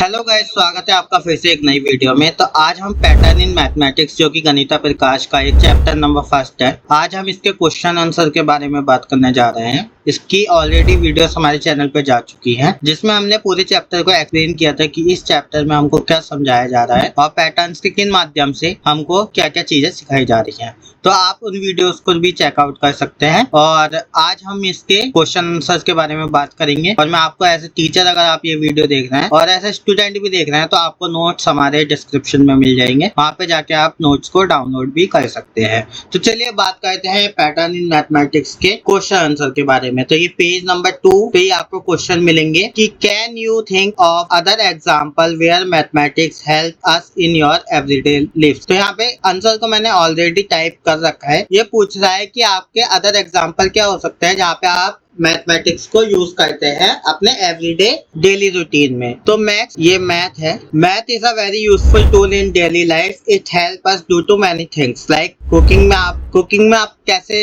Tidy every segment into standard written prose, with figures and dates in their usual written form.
Hello guys, स्वागत है आपका फिर से एक नई वीडियो में। तो आज हम पैटर्न इन मैथमेटिक्स जो कि गणिता प्रकाश का एक चैप्टर नंबर फर्स्ट है, आज हम इसके क्वेश्चन आंसर के बारे में बात करने जा रहे हैं। इसकी ऑलरेडी वीडियोस हमारे चैनल पे जा चुकी हैं, जिसमें हमने पूरे चैप्टर को एक्सप्लेन किया था कि इस चैप्टर में हमको क्या समझाया जा रहा है और पैटर्न्स के किन माध्यम से हमको क्या क्या चीजें सिखाई जा रही हैं। तो आप उन वीडियोस को भी चेकआउट कर सकते हैं। और आज हम इसके क्वेश्चन आंसर्स के बारे में बात करेंगे। और मैं आपको एज ए टीचर, अगर आप ये वीडियो देख रहे हैं और एज ए स्टूडेंट भी देख रहे हैं, तो आपको नोट्स हमारे डिस्क्रिप्शन में मिल जाएंगे, वहां पे जाके आप नोट्स को डाउनलोड भी कर सकते हैं। तो चलिए बात करते हैं पैटर्न इन मैथमेटिक्स के क्वेश्चन आंसर के बारे में। तो ये पेज नंबर 2 पे आपको क्वेश्चन मिलेंगे कि can you think of other example where mathematics help us in your everyday life. तो यहाँ पे आंसर को मैंने ऑलरेडी टाइप कर रखा है। ये पूछ रहा है कि आपके अदर एग्जाम्पल क्या हो सकते हैं जहाँ पे आप मैथमेटिक्स को यूज करते हैं अपने एवरीडे डेली रूटीन में। तो ये मैथ है। Math is a very useful tool in daily life. It help us do to many things like cooking में आप कैसे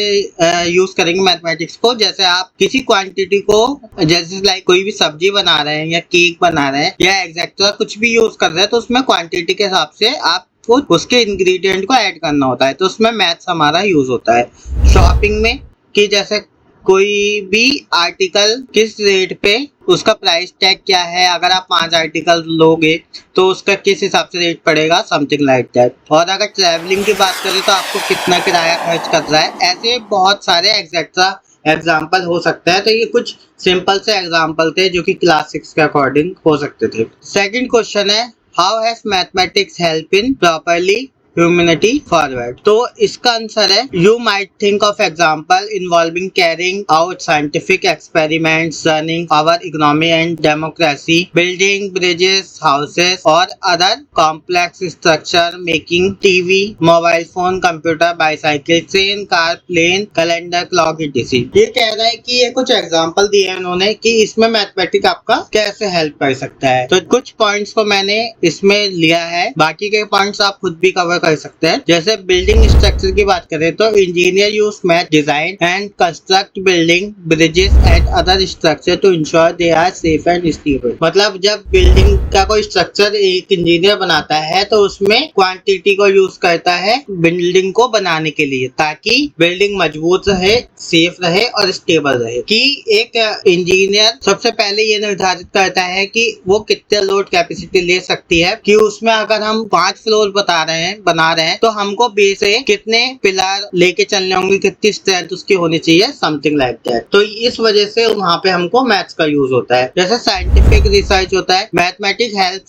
यूज करेंगे मैथमेटिक्स को। जैसे आप किसी क्वांटिटी को, जैसे लाइक कोई भी सब्जी बना रहे हैं या केक बना रहे हैं या एक्सेट्रा कुछ भी यूज कर रहे हैं, तो उसमें क्वांटिटी के हिसाब से आप उसके इंग्रेडिएंट को ऐड करना होता है, तो उसमें मैथ्स हमारा यूज होता है। शॉपिंग में कि जैसे कोई भी आर्टिकल किस रेट पे, उसका प्राइस टैग क्या है, अगर आप 5 आर्टिकल लोगे तो उसका किस हिसाब से रेट पड़ेगा, समथिंग लाइक दैट। और अगर ट्रैवलिंग की बात करें तो आपको कितना किराया खर्च कर रहा है। ऐसे बहुत सारे एक्सेट्रा एग्जाम्पल हो सकते हैं। तो ये कुछ सिंपल से एग्जाम्पल थे जो कि क्लास 6 के अकॉर्डिंग हो सकते थे। सेकंड क्वेश्चन है, how has mathematics help in properly humanity forward. तो इसका आंसर है, you might think of example involving carrying out scientific experiments, running our economy and democracy, building bridges, houses और other complex structure, making TV, mobile phone, computer, bicycle, train, car, plane, calendar, clock etc। ये कह रहा है कि ये कुछ example दिए हैं उन्होंने कि इसमें मैथमेटिक्स आपका कैसे हेल्प कर सकता है। तो कुछ पॉइंट्स को मैंने इसमें लिया है, बाकी के पॉइंट्स आप खुद भी कवर कर सकते हैं। जैसे बिल्डिंग स्ट्रक्चर की बात करें तो engineer use math design and construct building bridges and other structure to ensure they are safe and stable. मतलब जब बिल्डिंग का कोई स्ट्रक्चर एक इंजीनियर बनाता है तो उसमें क्वांटिटी को यूज करता है बिल्डिंग को बनाने के लिए, ताकि बिल्डिंग मजबूत रहे, सेफ रहे और स्टेबल रहे। कि एक इंजीनियर सबसे पहले ये निर्धारित करता है कि वो कितने लोड कैपेसिटी ले सकती है, कि उसमें अगर हम 5 फ्लोर बना रहे हैं तो हमको बेस से कितने पिलर लेके चलने होंगे, कितनी स्ट्रेंथ उसकी होनी चाहिए, समथिंग लाइक दैट। तो इस वजह से वहाँ पे हमको मैथ्स का यूज होता है। जैसे साइंटिफिक रिसर्च होता है, mathematics help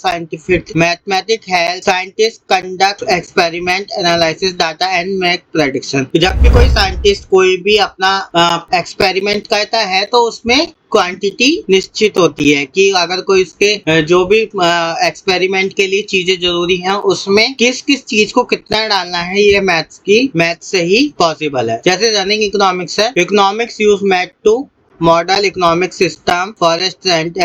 scientist conduct experiment, analysis data and make prediction. जब भी कोई साइंटिस्ट कोई भी अपना एक्सपेरिमेंट करता है तो उसमें क्वांटिटी निश्चित होती है कि अगर कोई इसके जो भी एक्सपेरिमेंट के लिए चीजें जरूरी हैं उसमें किस किस चीज को कितना डालना है, ये मैथ से ही पॉसिबल है। जैसे रनिंग इकोनॉमिक्स है, economics use math to model economic system forest and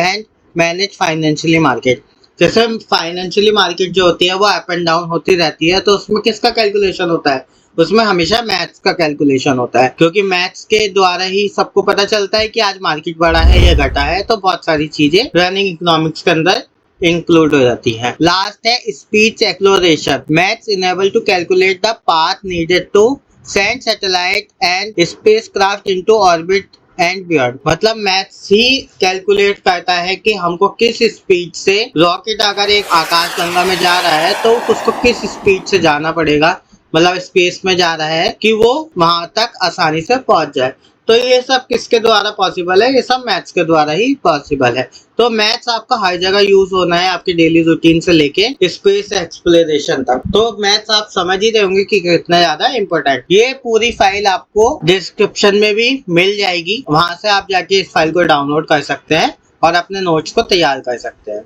manage financially market. जैसे फाइनेंशियली मार्केट जो होती है वो अप एंड डाउन होती रहती है, तो उसमें किसका कैलकुलेशन होता है, उसमें हमेशा मैथ्स का कैलकुलेशन होता है, क्योंकि मैथ्स के द्वारा ही सबको पता चलता है कि आज मार्केट बढ़ा है या घटा है। तो बहुत सारी चीजें रनिंग इकोनॉमिक्स के अंदर इंक्लूड हो जाती है। लास्ट है speech exploration. Maths enable to calculate the path needed to send satellite and spacecraft into orbit and beyond. मतलब मैथ्स ही कैलकुलेट करता है कि हमको किस स्पीड से रॉकेट अगर एक आकाश गंगा में जा रहा है तो उसको किस स्पीड से जाना पड़ेगा, मतलब स्पेस में जा रहा है, कि वो वहां तक आसानी से पहुंच जाए। तो ये सब किसके द्वारा पॉसिबल है, ये सब मैथ्स के द्वारा ही पॉसिबल है। तो मैथ्स आपका हर जगह यूज होना है, आपके डेली रूटीन से लेके स्पेस एक्सप्लोरेशन तक। तो मैथ्स आप समझ ही रहे होंगे कि कितना ज्यादा इंपॉर्टेंट। ये पूरी फाइल आपको डिस्क्रिप्शन में भी मिल जाएगी, वहां से आप जाके इस फाइल को डाउनलोड कर सकते हैं और अपने नोट्स को तैयार कर सकते हैं।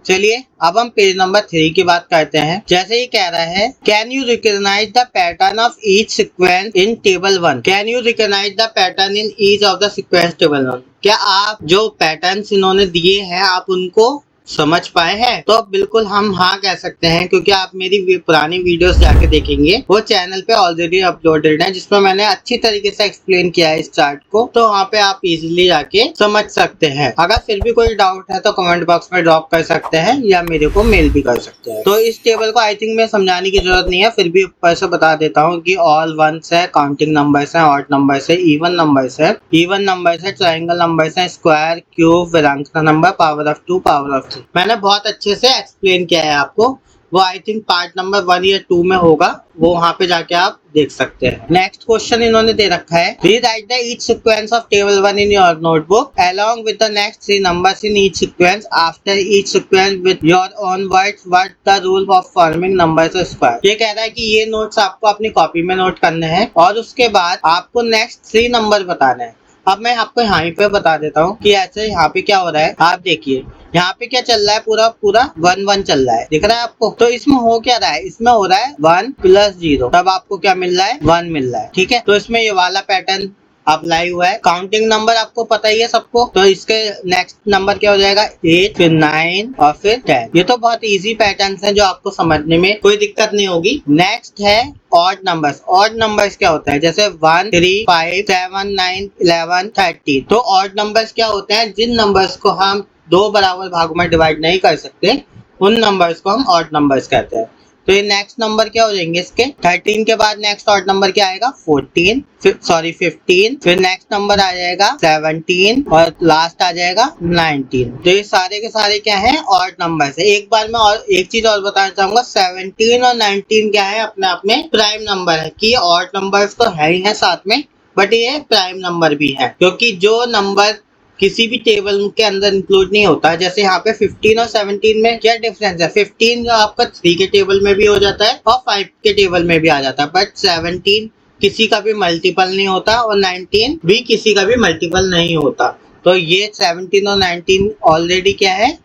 चलिए अब हम पेज नंबर 3 की बात करते हैं। जैसे ही कह रहा है, can you recognise the pattern of each sequence in table 1। Can you recognise the pattern in each of the sequence table 1। क्या आप जो पैटर्न्स इन्होंने दिए हैं आप उनको समझ पाए हैं? तो अब बिल्कुल हम हाँ कह सकते हैं, क्योंकि आप मेरी पुरानी वीडियोस जाके देखेंगे, वो चैनल पे ऑलरेडी अपलोडेड है, जिसमें मैंने अच्छी तरीके से एक्सप्लेन किया है इस चार्ट को। तो वहाँ पे आप इजीली जाके समझ सकते हैं। अगर फिर भी कोई डाउट है तो कमेंट बॉक्स में ड्रॉप कर सकते हैं या मेरे को मेल भी कर सकते हैं। तो इस टेबल को आई थिंक मैं समझाने की जरूरत नहीं है, फिर भी ऊपर से बता देता हूँ कि ऑल वंस है, काउंटिंग नंबर्स है, ऑड नंबर्स है, इवन नंबर्स है, ट्रायंगल नंबर्स है, स्क्वायर, क्यूब, विरांगना number, power of 2, power of 3। मैंने बहुत अच्छे से एक्सप्लेन किया है आपको। वो आई थिंक पार्ट नंबर 1 या 2 में होगा, वो वहाँ पे जाके आप देख सकते हैं। नेक्स्ट क्वेश्चन इन्होंने दे रखा है, rewrite the each sequence of table 1 in your notebook along with the next 3 numbers in each sequence after each sequence with your own words what the rule of forming numbers square. ये कह रहा है कि ये notes आपको अपनी copy में note करने हैं और उसके बाद आपको नेक्स्ट 3 नंबर बताने हैं। अब मैं आपको यहाँ पे बता देता हूँ कि ऐसे यहाँ पे क्या हो रहा है। आप देखिए यहाँ पे क्या चल रहा है, पूरा पूरा 1 1 चल रहा है, दिख रहा है आपको? तो इसमें हो क्या रहा है, इसमें हो रहा है 1 + 0, तब आपको क्या मिल रहा है, 1 मिल रहा है। ठीक है, तो इसमें ये वाला पैटर्न अप्लाई हुआ है। काउंटिंग नंबर आपको पता ही है सबको, तो इसके नेक्स्ट नंबर क्या हो जाएगा, 8, फिर 9 और फिर 10। ये तो बहुत इजी पैटर्न्स हैं जो आपको समझने में कोई दिक्कत नहीं होगी। नेक्स्ट है ऑड नंबर्स। ऑड नंबर्स क्या होता है, जैसे 1 3 5 7 9 11 13। तो ऑड नंबर्स क्या होते हैं, जिन नंबर्स को हम 2 बराबर भागों में डिवाइड नहीं कर सकते, उन नंबर्स को हम ऑड नंबर्स कहते हैं। तो ये नेक्स्ट नंबर क्या हो जाएंगे इसके, 13 के बाद नेक्स्ट ऑड नंबर क्या आएगा, 14, 15, फिर नेक्स्ट नंबर आ जाएगा 17 और लास्ट आ जाएगा 19। तो ये सारे के सारे क्या है, ऑड नंबर्स है। एक बार मैं और एक चीज और बताना चाहूंगा, 17 और 19 क्या है, अपने आप में प्राइम नंबर है। कि ऑड नंबर्स तो है ही है साथ में, बट ये प्राइम नंबर भी है, क्योंकि जो नंबर किसी भी टेबल के अंदर इंक्लूड नहीं होता। जैसे यहाँ पे 15 और 17 में क्या डिफरेंस है, 15 जो आपका 3 के टेबल में भी हो जाता है और 5 के टेबल में भी आ जाता है, बट 17 किसी का भी मल्टीपल नहीं होता और 19 भी किसी का भी मल्टीपल नहीं होता। तो ये 17 और 19 ऑलरेडी क्या है,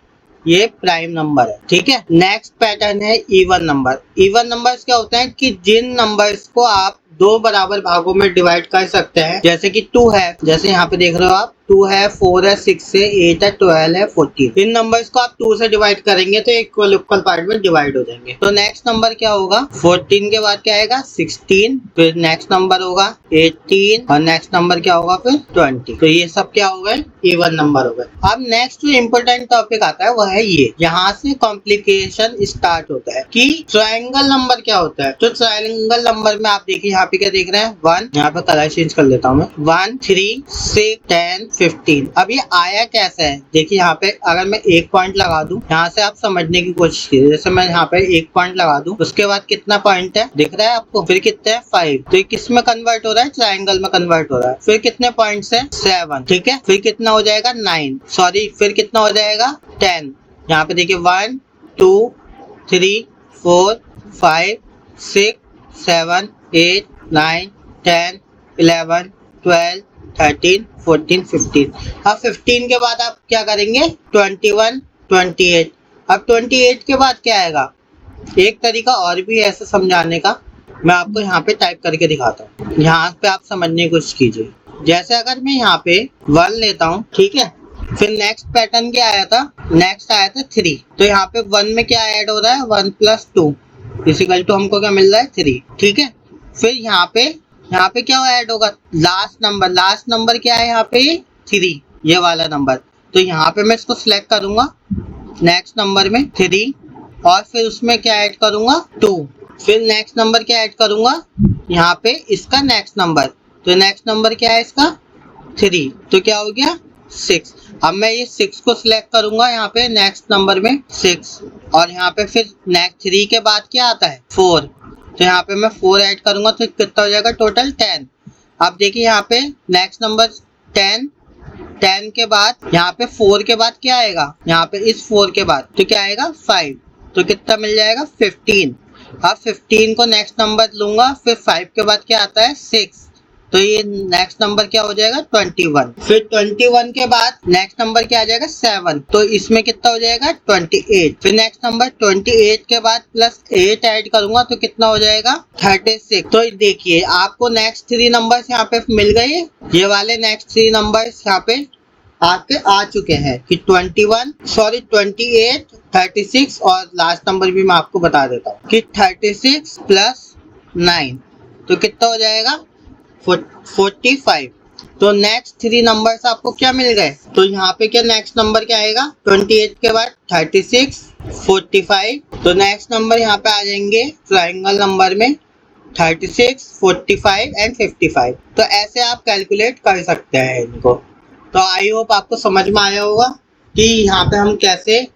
ये प्राइम नंबर है। ठीक है, नेक्स्ट पैटर्न है इवन नंबर। इवन नंबर्स क्या होते हैं कि जिन नंबर्स को आप 2 बराबर भागों में डिवाइड कर सकते हैं, जैसे कि 2 है, जैसे यहाँ पे देख रहे हो आप, 2 है, 4 है, 6 है, 8 है, 12 है, 14। इन नंबर्स को आप 2 से डिवाइड करेंगे तो इक्वल इक्वल पार्ट में डिवाइड हो जाएंगे। तो नेक्स्ट नंबर क्या होगा, 14 के बाद क्या आएगा, 16, फिर नेक्स्ट नंबर होगा 18 और नेक्स्ट नंबर क्या होगा फिर 20। तो ये सब क्या हो गए, इवन नंबर हो गए। अब नेक्स्ट जो इम्पोर्टेंट टॉपिक आता है वो है ये, यहाँ से कॉम्प्लिकेशन स्टार्ट होता है कि ट्रायंगल नंबर क्या होता है। तो ट्रायंगल नंबर में आप देखिए यहाँ पे क्या देख रहे हैं, 1, यहाँ पे कलर चेंज कर लेता हूँ मैं, 1 3 6 10 15। अब ये आया कैसे है, देखिए यहाँ पे अगर मैं एक पॉइंट लगा दूं, यहाँ से आप समझने की कोशिश कीजिए। जैसे मैं यहाँ पे एक पॉइंट लगा दूं, उसके बाद कितना पॉइंट है दिख रहा है आपको, फिर कितना है 5। तो ये किस में कन्वर्ट हो रहा है, ट्रायंगल में कन्वर्ट हो रहा है। फिर कितने पॉइंट्स है, 7। ठीक है, फिर कितना हो जाएगा 9, सॉरी फिर कितना हो जाएगा 10। यहाँ पे देखिए 1 2 3 4 5 6 7 8 9 10 11 12 13 14 15। अब 15 के बाद आप क्या करेंगे, 21 28। अब 28 के बाद क्या आएगा, एक तरीका और भी ऐसे समझाने का, मैं आपको यहाँ पे टाइप करके दिखाता हूँ। यहाँ पे आप समझने की कोशिश कीजिए। जैसे अगर मैं यहाँ पे 1 लेता हूँ, ठीक है, फिर नेक्स्ट पैटर्न क्या आया था, नेक्स्ट आया था 3। तो यहाँ पे 1 में क्या ऐड हो रहा है, 1 + 2 इक्वल टू हमको क्या मिल रहा है 3। ठीक है, फिर यहाँ पे क्या ऐड होगा, लास्ट नंबर क्या है यहाँ पे 3, ये वाला नंबर। तो यहाँ पे मैं इसको सिलेक्ट करूंगा, नेक्स्ट नंबर में 3 और फिर उसमें क्या ऐड करूंगा 2, फिर नेक्स्ट नंबर क्या ऐड करूंगा यहाँ पे इसका नेक्स्ट नंबर। तो नेक्स्ट नंबर क्या है इसका 3, तो क्या हो गया 6। अब मैं ये 6 को सिलेक्ट करूंगा यहाँ पे नेक्स्ट नंबर में 6 और यहाँ पे फिर नेक्स्ट 3 के बाद क्या आता है 4। तो यहाँ पे मैं 4 ऐड करूंगा तो कितना हो जाएगा टोटल 10। अब देखिए यहाँ पे नेक्स्ट नंबर 10 के बाद यहाँ पे 4 के बाद क्या आएगा, यहाँ पे इस 4 के बाद तो क्या आएगा 5। तो कितना मिल जाएगा 15। अब 15 को नेक्स्ट नंबर लूंगा, फिर 5 के बाद क्या आता है 6, तो ये नेक्स्ट नंबर क्या हो जाएगा 21। फिर 21 के बाद नेक्स्ट नंबर क्या आ जाएगा 7, तो इसमें कितना हो जाएगा 28। फिर नेक्स्ट नंबर 28 के बाद +8 ऐड करूंगा तो कितना हो जाएगा 36। तो देखिए आपको नेक्स्ट 3 नंबर्स यहाँ पे मिल गए, ये वाले नेक्स्ट 3 नंबर्स यहाँ पे आपके आ चुके हैं कि 28, 36 और लास्ट नंबर भी मैं आपको बता देता हूँ कि 36 प्लस 9 तो कितना हो जाएगा 45। तो नेक्स्ट 3 नंबर्स आपको क्या मिल गए? तो यहाँ पे क्या नेक्स्ट नंबर क्या आएगा? 28 के बाद 36, 45। तो नेक्स्ट नंबर यहाँ पे आ जाएंगे ट्राइंगल नंबर में 36, 45 एंड 55। तो ऐसे आप कैलकुलेट कर सकते हैं इनको। तो आई होप आपको समझ में आया होगा कि यहाँ पे हम कैसे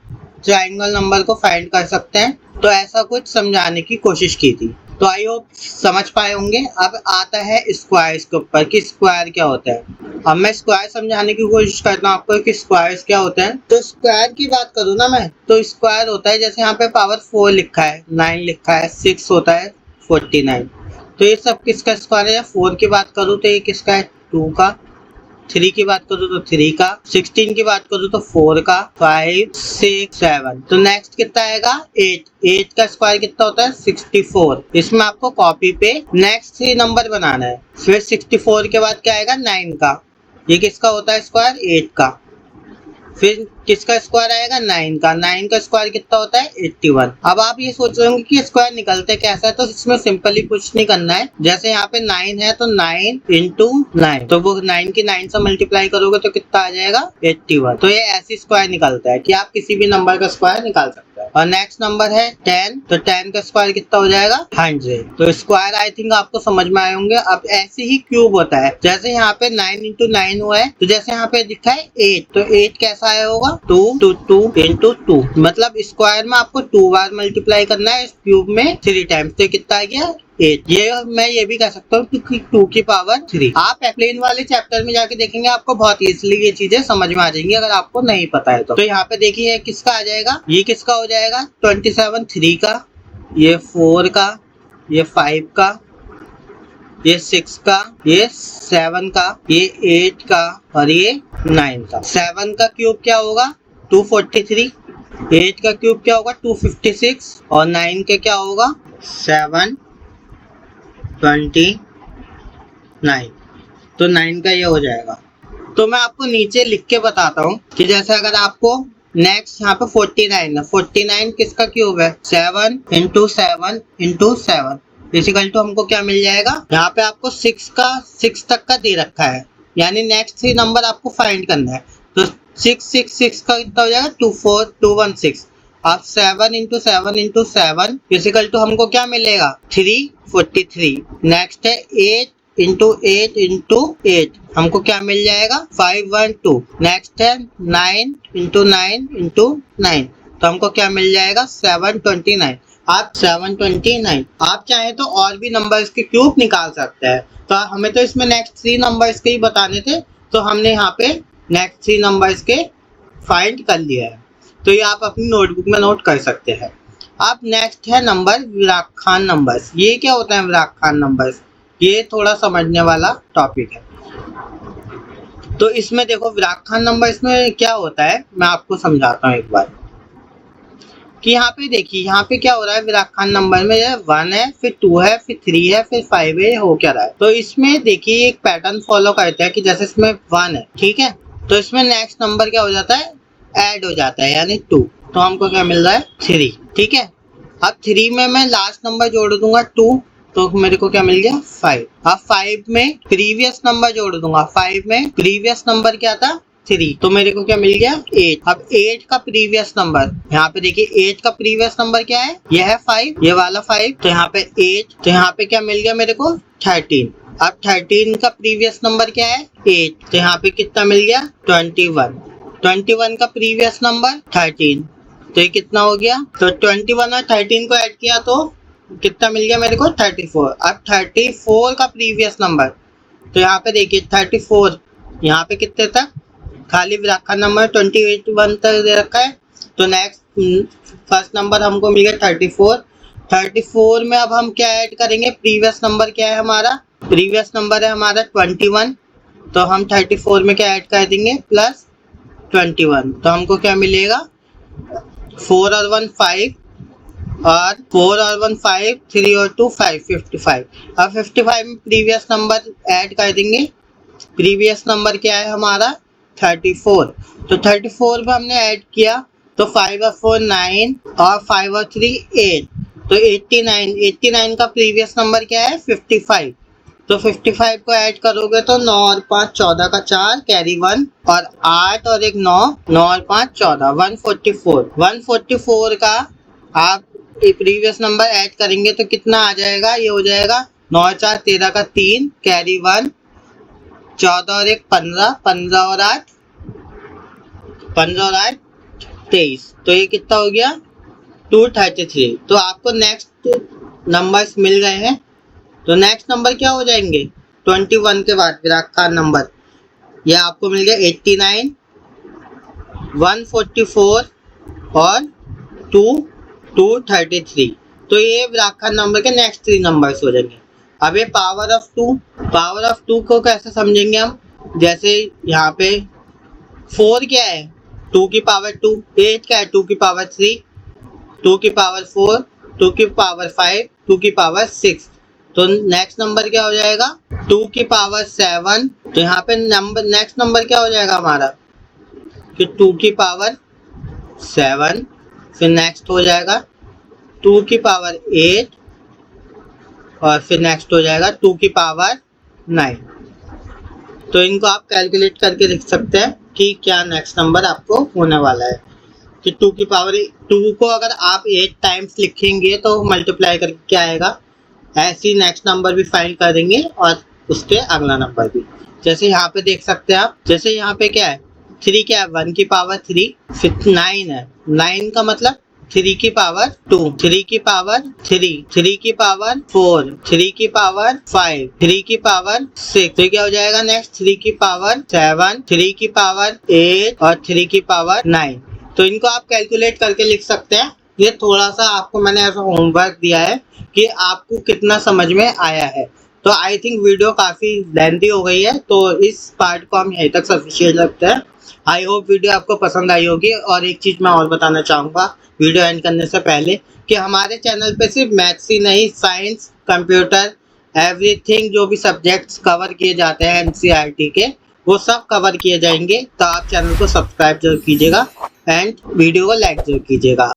ट्राइंगल नंबर को फाइंड कर सकते हैं। तो ऐसा कुछ समझाने की कोशिश की थी, तो आई होप समझ पाए होंगे। अब आता है स्क्वायर्स के ऊपर कि स्क्वायर क्या होता है। अब मैं स्क्वायर समझाने की कोशिश करता हूँ आपको कि स्क्वायर्स क्या होते हैं। तो स्क्वायर की बात करूँ ना मैं, तो स्क्वायर होता है जैसे यहाँ पे पावर 4 लिखा है, 9 लिखा है, 6 होता है 49। तो ये सब किसका स्क्वायर है? 4 की बात करूँ तो ये किसका है? 2 का। 3 की बात करूँ तो 3 का। 16 की बात करूँ तो 4 का। 5, 6, 7। तो नेक्स्ट कितना आएगा? 8 का स्क्वायर कितना होता है? 64। इसमें आपको कॉपी पे नेक्स्ट 3 नंबर बनाना है। फिर 64 के बाद क्या आएगा? 9 का। ये किसका होता है स्क्वायर? 8 का। फिर किसका स्क्वायर आएगा? 9 का। 9 का स्क्वायर कितना होता है? 81। अब आप ये सोच रहे होंगे कि स्क्वायर निकलते कैसा है, तो इसमें सिंपली कुछ नहीं करना है। जैसे यहाँ पे 9 है तो 9 इंटू 9, तो वो 9 की 9 से मल्टीप्लाई करोगे तो कितना आ जाएगा? 81। तो ये ऐसी स्क्वायर निकलता है कि आप किसी भी नंबर का स्क्वायर निकाल सकते हैं। और नेक्स्ट नंबर है 10, तो 10 का स्क्वायर कितना हो जाएगा? 100। तो स्क्वायर आई थिंक आपको समझ में आए होंगे। अब ऐसे ही क्यूब होता है, जैसे यहाँ पे 9 इंटू 9 हुआ है, तो जैसे यहाँ पे लिखा है 8, तो 8 कैसा आया होगा? 2 इंटू 2। मतलब स्क्वायर में आपको 2 बार मल्टीप्लाई करना है, क्यूब में 3 टाइम्स। तो कितना आ गया? 8। ये मैं ये भी कह सकता हूँ कि 2 की पावर 3। आप प्लेन वाले चैप्टर में जाके देखेंगे, आपको बहुत इजीली ये चीजें समझ में आ जाएंगी अगर आपको नहीं पता है तो। यहाँ पे देखिए किसका आ जाएगा? ये किसका हो जाएगा? 27 3 का, ये 4 का, ये 5 का, ये 6 का, ये 7 का, ये 8 का और ये 9 का। 7 का क्यूब क्या होगा? 243। 8 का क्यूब क्या होगा? 256 और 9 के क्या होगा? 729। तो 9 का ये हो जाएगा। तो मैं आपको नीचे लिख के बताता हूँ कि जैसे अगर आपको नेक्स्ट यहाँ पे 49 है, 49 किसका क्यूब है? 7 इंटू 7 इंटू 7 इजिकल टू हमको क्या मिल जाएगा? यहाँ पे आपको 6 तक का दे रखा है, यानी नेक्स्ट 3 नंबर आपको फाइंड करना है। तो 6 का कितना हो जाएगा? 24216। अब 7 इंटू 7 इंटू 7 इजिकल टू हमको क्या मिलेगा? 343। नेक्स्ट है 8 इंटू 8 इंटू 8, हमको क्या मिल जाएगा? 512। नेक्स्ट है 9 इंटू 9 इंटू 9, तो हमको क्या मिल जाएगा? 729। आप 729। आप चाहे तो और भी नंबर्स के क्यूब निकाल सकते हैं। तो हमें तो इसमें नेक्स्ट 3 नंबर्स के ही बताने थे, तो हमने यहाँ पे नेक्स्ट 3 नंबर्स के फाइंड कर लिया है। तो ये आप अपनी नोटबुक में नोट कर सकते हैं। अब नेक्स्ट है नंबर विराखान नंबर्स। ये क्या होता है विराखान नंबर्स? ये थोड़ा समझने वाला टॉपिक है। तो इसमें देखो विराखान नंबर इसमें क्या होता है, मैं आपको समझाता हूँ एक बार कि यहाँ पे देखिए यहाँ पे क्या हो रहा है विराखान नंबर में। 1 है, फिर 2 है, फिर 3 है, फिर 5 है, हो क्या रहा है? तो इसमें देखिए एक पैटर्न फॉलो करता है कि जैसे इसमें 1 है, ठीक है, तो इसमें नेक्स्ट नंबर क्या हो जाता है? ऐड हो जाता है, यानी 2। तो हमको क्या मिल रहा है? 3, ठीक है। अब 3 में मैं लास्ट नंबर जोड़ दूंगा 2, तो मेरे को क्या मिल गया? 5। अब 5 में प्रीवियस नंबर जोड़ दूंगा, 5 में प्रीवियस नंबर क्या था? 3, तो मेरे को क्या मिल गया? 8। अब 8 का प्रीवियस नंबर, यहाँ पे देखिए 8 का प्रीवियस नंबर क्या है? यह है 5, ये वाला 5, तो यहाँ पे 8, तो यहाँ पे क्या मिल गया मेरे को? 13। अब 13 का प्रीवियस नंबर क्या है? 8, तो यहाँ पे कितना मिल गया? 21। 21 का प्रीवियस नंबर 13, तो ये कितना हो गया? तो 21 और 13 को ऐड किया तो कितना मिल गया मेरे को? 34। अब 34 का प्रीवियस नंबर, तो यहाँ पे देखिए 34, यहाँ पे कितने तक? खाली विराखान नंबर 21 तक दे रखा है। तो नेक्स्ट फर्स्ट नंबर हमको मिल गया 34। 34 में अब हम क्या ऐड करेंगे? प्रीवियस नंबर क्या है हमारा? प्रीवियस नंबर है हमारा 21, तो हम 34 में क्या ऐड कर देंगे? प्लस 21, तो हमको क्या मिलेगा? 4 और 1 5, और 4 और 1 5, 3 और 2 5, 55। अब 55 में प्रीवियस नंबर ऐड कर देंगे। प्रीवियस नंबर क्या है हमारा? 34। तो 34 पे हमने ऐड किया तो 5 और 4 9 और 5 और 3 8, तो 89 का प्रीवियस नंबर क्या है 55। तो 55 को ऐड करोगे तो 9 और 5 14 का 4 कैरी 1 और 8 और एक 9 9 और 5 14 144 का आप प्रीवियस नंबर ऐड करेंगे तो कितना आ जाएगा, ये हो जाएगा 9 और 4 13 का 3 कैरी 1 14 और एक 15 15 और 8 23। तो ये कितना हो गया 233। तो आपको नेक्स्ट नंबर्स मिल गए हैं। तो नेक्स्ट नंबर क्या हो जाएंगे 21 के बाद विराकार नंबर, ये आपको मिल गया 89 144 और 233। तो ये विराकार नंबर के नेक्स्ट 3 नंबर्स हो जाएंगे। अब ये पावर ऑफ 2 को कैसे समझेंगे हम, जैसे यहाँ पे 4 क्या है 2 की पावर 2, 8 क्या है 2 की पावर 3, 2 की पावर 4, 2 की पावर 5, 2 की पावर 6। तो नेक्स्ट नंबर क्या हो जाएगा 2 की पावर 7। तो यहाँ पे नेक्स्ट नंबर क्या हो जाएगा हमारा कि 2 की पावर 7, फिर नेक्स्ट हो जाएगा 2 की पावर 8 और फिर नेक्स्ट हो जाएगा 2 की पावर 9। तो इनको आप कैलकुलेट करके लिख सकते हैं कि क्या नेक्स्ट नंबर आपको होने वाला है। कि 2 की पावर 2 को अगर आप 8 टाइम्स लिखेंगे तो मल्टीप्लाई करके क्या आएगा, ऐसे ही नेक्स्ट नंबर भी फाइंड कर देंगे और उसके अगला नंबर भी। जैसे यहाँ पे देख सकते हैं आप, जैसे यहाँ पे क्या है 3 क्या है 1 की पावर 3, फिर 9 है 9 का मतलब 3 की पावर 2, 3 की पावर 3, 3 की पावर 4, 3 की पावर 5, 3 की पावर 6। तो क्या हो जाएगा नेक्स्ट 3 की पावर 7, 3 की पावर 8 और 3 की पावर 9। तो इनको आप कैलकुलेट करके लिख सकते हैं। ये थोड़ा सा आपको मैंने ऐसा होमवर्क दिया है कि आपको कितना समझ में आया है। तो आई थिंक वीडियो काफ़ी लेंथी हो गई है, तो इस पार्ट को हम यहीं तक सफिशिएंट रखते हैं। आई होप वीडियो आपको पसंद आई होगी। और एक चीज़ मैं और बताना चाहूँगा वीडियो एंड करने से पहले कि हमारे चैनल पे सिर्फ मैथ्स ही नहीं, साइंस, कंप्यूटर, एवरीथिंग जो भी सब्जेक्ट्स कवर किए जाते हैं एनसीईआरटी के, वो सब कवर किए जाएंगे। तो आप चैनल को सब्सक्राइब जरूर कीजिएगा एंड वीडियो को लाइक जरूर कीजिएगा।